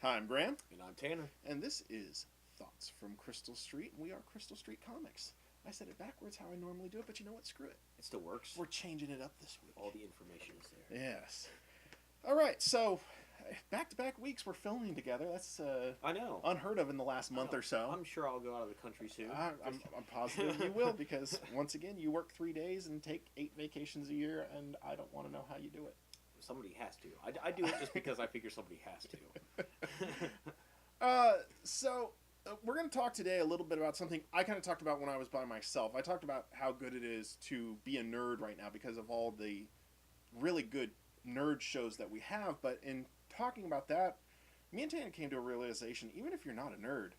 Hi, I'm Graham, And I'm Tanner. and this is Thoughts from Crystal Street. We are Crystal Street Comics. I said it backwards how I normally do it, but you know what? Screw it. It still works. We're changing it up this week. All the information is there. Yes. All right, so back-to-back weeks we're filming together. That's I know. unheard of in the last month or so. I'm sure I'll go out of the country soon. I'm positive you will, because once again, you work 3 days and take 8 vacations a year, and I don't want to know how you do it. Somebody has to. I do it just because I figure somebody has So we're going to talk today a little bit about something I kind of talked about when I was by myself. I talked about how good it is to be a nerd right now because of all the really good nerd shows that we have. But in talking about that, me and Tana came to a realization, even if you're not a nerd,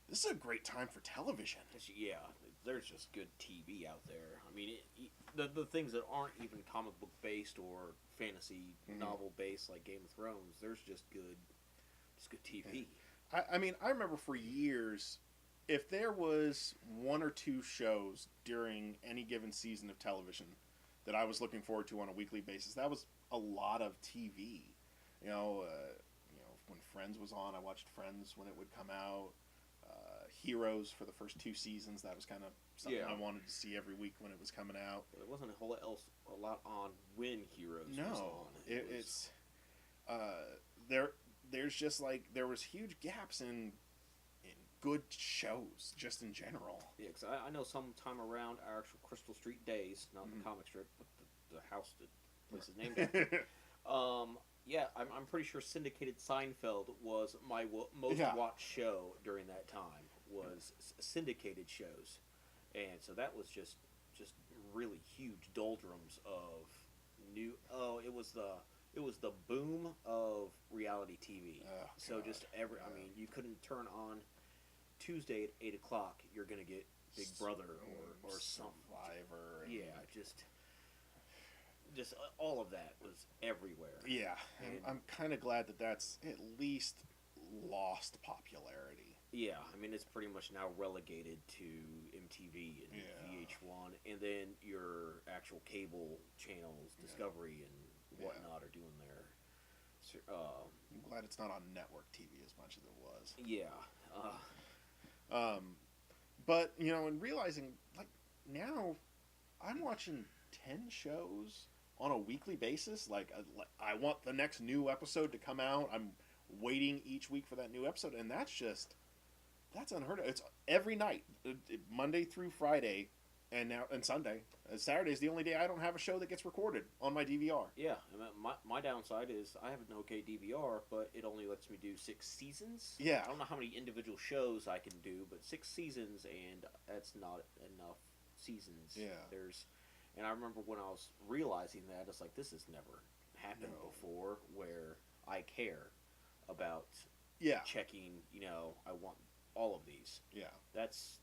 this is a great time for television. Yeah, there's just good TV out there. I mean, the things that aren't even comic book based or fantasy novel based like Game of Thrones, there's just good TV. I mean, I remember for years, if there was 1 or 2 shows during any given season of television that I was looking forward to on a weekly basis, that was a lot of TV. When Friends was on, I watched Friends when it would come out. Heroes for the first 2 seasons, that was kind of something I wanted to see every week when it was coming out. There wasn't a whole lot on when Heroes was on. It's there's just like there was huge gaps in good shows just in general. Yeah, because I know sometime around our actual Crystal Street days, not the comic strip, but the house the place is named after. Yeah, I'm pretty sure syndicated Seinfeld was my most watched show during that time. Was syndicated shows, and so that was just really huge doldrums of new. It was the boom of reality TV. So just I mean, you couldn't turn on Tuesday at 8 o'clock. You're gonna get Big Brother or something. Survivor. Just all of that was everywhere. Yeah, and I'm kind of glad that that's at least lost popularity. Yeah, I mean, it's pretty much now relegated to MTV and VH1, and then your actual cable channels, Discovery and whatnot, are doing their. I'm glad it's not on network TV as much as it was. Yeah. But, and realizing, like, now I'm watching 10 shows on a weekly basis. Like, I want the next new episode to come out. I'm waiting each week for that new episode, and that's unheard of. It's every night, Monday through Friday, and Sunday. Saturday's the only day I don't have a show that gets recorded on my DVR. Yeah, my downside is I have an okay DVR, but it only lets me do 6 seasons. Yeah. I don't know how many individual shows I can do, but 6 seasons, and that's not enough seasons. Yeah. And I remember when I was realizing that, it's like, this has never happened before, where I care about checking, I want all of these. Yeah. That's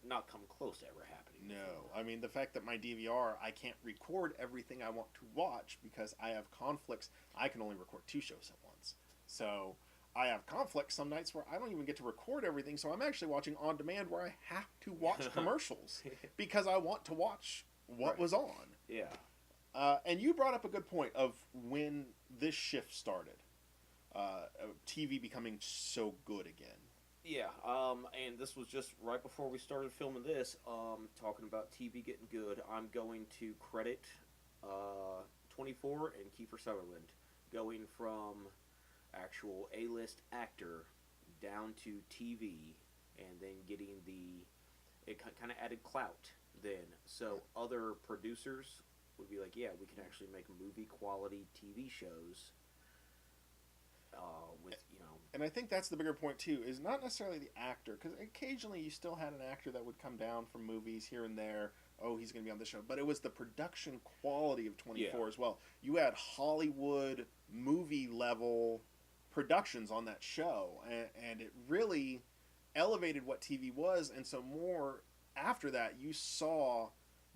not come close to ever happening. No. Before. I mean, the fact that my DVR, I can't record everything I want to watch because I have conflicts. I can only record 2 shows at once. So I have conflicts some nights where I don't even get to record everything, so I'm actually watching on demand where I have to watch commercials because I want to watch what was on. Yeah. And you brought up a good point of when this shift started. TV becoming so good again. Yeah, and this was just right before we started filming this, talking about TV getting good. I'm going to credit 24 and Kiefer Sutherland going from actual A-list actor down to TV, and then getting it kind of added clout then. So other producers would be like, yeah, we can actually make movie quality TV shows with, And I think that's the bigger point too, is not necessarily the actor, because occasionally you still had an actor that would come down from movies here and there. Oh, he's going to be on this show, but it was the production quality of 24 as well. You had Hollywood movie level productions on that show, and it really elevated what TV was. And so more after that, you saw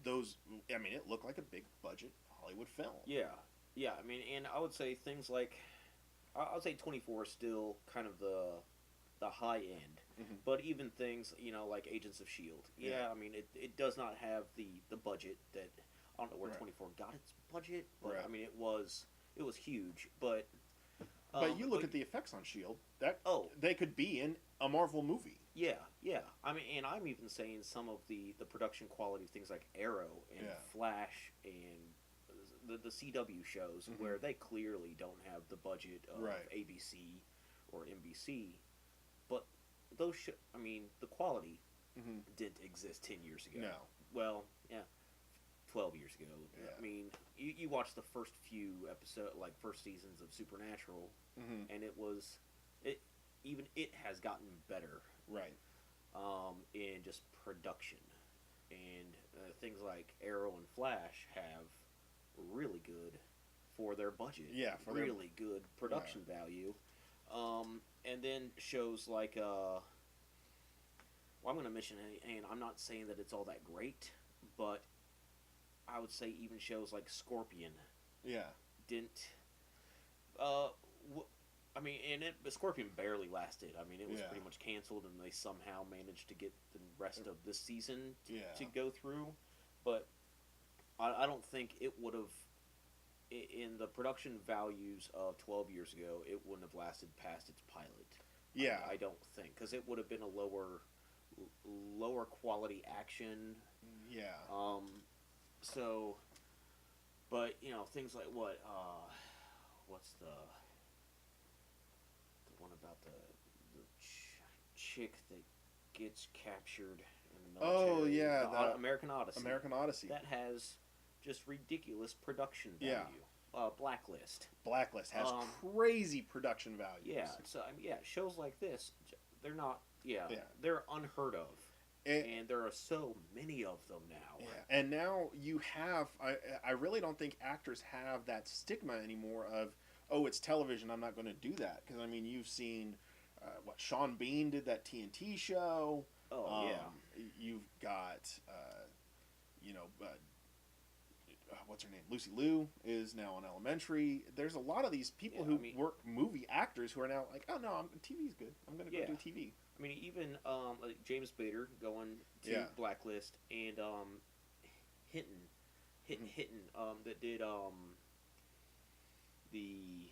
those. I mean, it looked like a big budget Hollywood film. Yeah. I mean, and I would say things like, I would say 24 is still kind of the high end. Mm-hmm. But even things, like Agents of S.H.I.E.L.D. I mean, it does not have the budget that, I don't know where 24 got its budget, but I mean, it was huge. But But you look at the effects on Shield. That oh they could be in a Marvel movie. yeah, yeah. I mean, and I'm even saying some of the production quality of things like Arrow and Yeah. Flash and the CW shows Mhm. where they clearly don't have the budget of Right. ABC or NBC, but I mean, the quality Mm-hmm. didn't exist 10 years ago. No. Well, yeah, 12 years ago. Yeah. I mean, you watch the first few first seasons of Supernatural, Mm-hmm. and it has gotten better Right. in just production, and things like Arrow and Flash have really good for their budget. Yeah, for their- really good production value. And then shows like I'm going to mention, and I'm not saying that it's all that great, but I would say even shows like Scorpion Yeah. didn't. I mean, but Scorpion barely lasted. I mean, it was Yeah. pretty much canceled, and they somehow managed to get the rest of this season Yeah. to go through. But I don't think it would have, in the production values of 12 years ago, it wouldn't have lasted past its pilot. Yeah. I don't think, because it would have been a lower quality action. Yeah. So, but things like what's the one about the chick that gets captured in the military? Oh, yeah, American Odyssey. American Odyssey. That has just ridiculous production Yeah. value. Blacklist. Blacklist has Um, crazy production values. Yeah. So I mean, shows like this, they're not. Yeah. Yeah. They're unheard of, And, and there are so many of them now. yeah. And now you have. I really don't think actors have that stigma anymore of, oh, it's television, I'm not going to do that. Because I mean, you've seen Sean Bean did that TNT show. Oh yeah. You've got what's her name? Lucy Liu is now on Elementary. There's a lot of these people Yeah, who I mean- work movie actors who are now like, oh no, TV's good. I'm gonna go Yeah. do TV. I mean, even like James Bader going to Yeah. Blacklist, and Hinton, that did the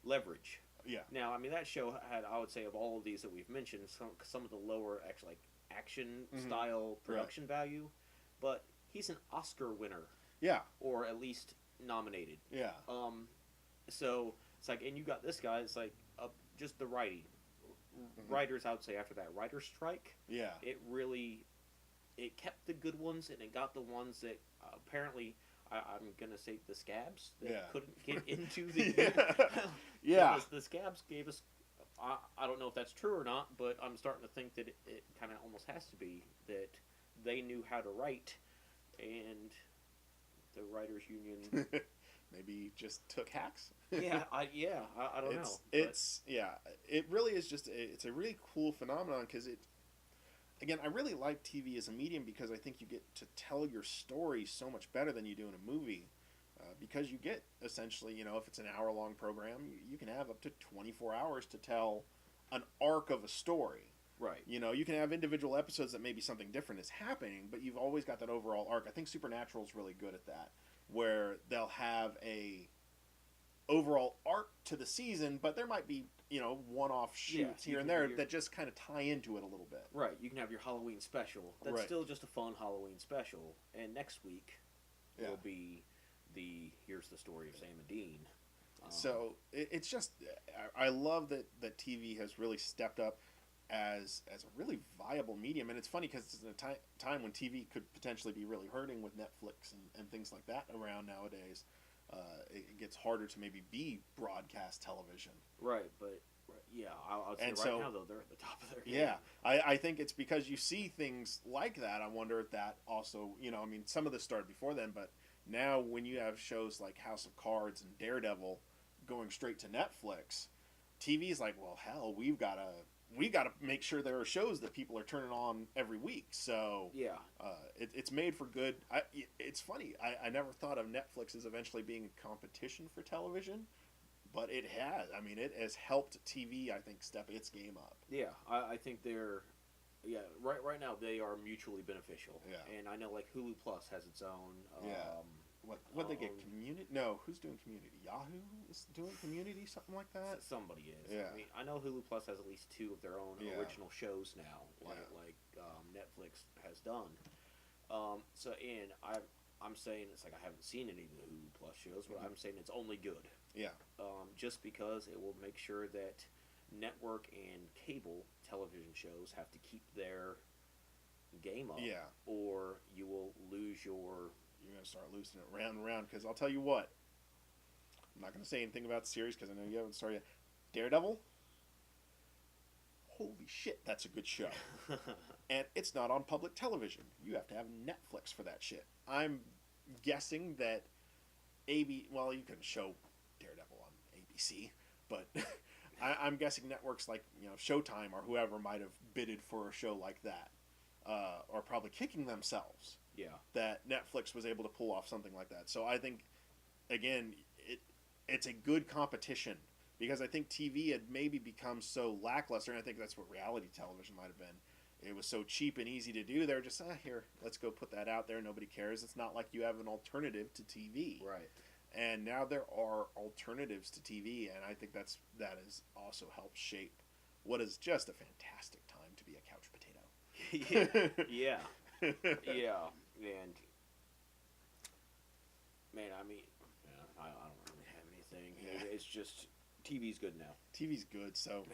Leverage. Yeah, Now, I mean, that show had, I would say, of all of these that we've mentioned, some of the lower actually like action Mhm. style production value, but he's an Oscar winner, yeah, or at least nominated. yeah, So it's like, and you got this guy. It's like just the writing. Writers, I would say, after that writer strike, yeah. it kept the good ones, and it got the ones that apparently I'm gonna say the scabs that Yeah. couldn't get into the Yeah. Because the scabs gave us. I don't know if that's true or not, but I'm starting to think that it kind of almost has to be that they knew how to write, and the writers union. Maybe just took hacks. I don't know. It's yeah. It really is just. It's a really cool phenomenon because it. Again, I really like TV as a medium because I think you get to tell your story so much better than you do in a movie. Because you get essentially, if it's an hour-long program, you can have up to 24 hours to tell an arc of a story. Right. You can have individual episodes that maybe something different is happening, but you've always got that overall arc. I think Supernatural is really good at that, where they'll have a overall arc to the season, but there might be one-off shoots you here and can there do your- that just kind of tie into it a little bit. Right. You can have your Halloween special. That's Right. still just a fun Halloween special. And next week Yeah. will be here's the story of Sam and Dean. So it's just I love that TV has really stepped up as a really viable medium, and it's funny because it's in a time when TV could potentially be really hurting with Netflix and things like that around nowadays. It gets harder to maybe be broadcast television. Right, but yeah, I would say And right so- now though they're at the top of their game. Yeah, I think it's because you see things like that. I wonder if that also, I mean, some of this started before then, but now when you have shows like House of Cards and Daredevil going straight to Netflix, TV's like, well, hell, we've got to make sure there are shows that people are turning on every week. So Yeah. it's made for good. It's funny. I never thought of Netflix as eventually being a competition for television, but it has. I mean, it has helped TV, I think, step its game up. Yeah, I think they're right now they are mutually beneficial. Yeah. And I know like Hulu Plus has its own Yeah. what they get? Community? No, who's doing Community? Yahoo is doing Community, something like that. Somebody is. Yeah. I mean, I know Hulu Plus has at least 2 of their own Yeah. original shows now, like Netflix has done. And I'm saying it's like I haven't seen any of the Hulu Plus shows, but I'm saying it's only good. Yeah. Just because it will make sure that network and cable television shows have to keep their game up. Yeah. Or you will lose your. You're gonna start losing it round and round because I'll tell you what. I'm not gonna say anything about the series because I know you haven't started yet. Daredevil. Holy shit, that's a good show. And it's not on public television. You have to have Netflix for that shit. I'm guessing that well, you can show Daredevil on ABC, but I'm guessing networks like Showtime or whoever might have bidded for a show like that, or probably kicking themselves. Yeah. That Netflix was able to pull off something like that. So I think, again, it's a good competition because I think TV had maybe become so lackluster, and I think that's what reality television might have been. It was so cheap and easy to do. They're just, here, let's go put that out there. Nobody cares. It's not like you have an alternative to TV. Right. And now there are alternatives to TV, and I think that has also helped shape what is just a fantastic time to be a couch potato. Yeah. Yeah. And, man, I mean, I don't really have anything. Yeah. It's just, TV's good now. TV's good, so,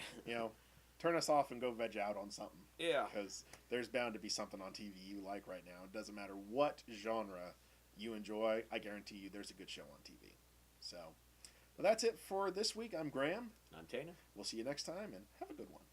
turn us off and go veg out on something. Yeah. Because there's bound to be something on TV you like right now. It doesn't matter what genre you enjoy. I guarantee you there's a good show on TV. So, well, that's it for this week. I'm Graham. I'm Tana. We'll see you next time, and have a good one.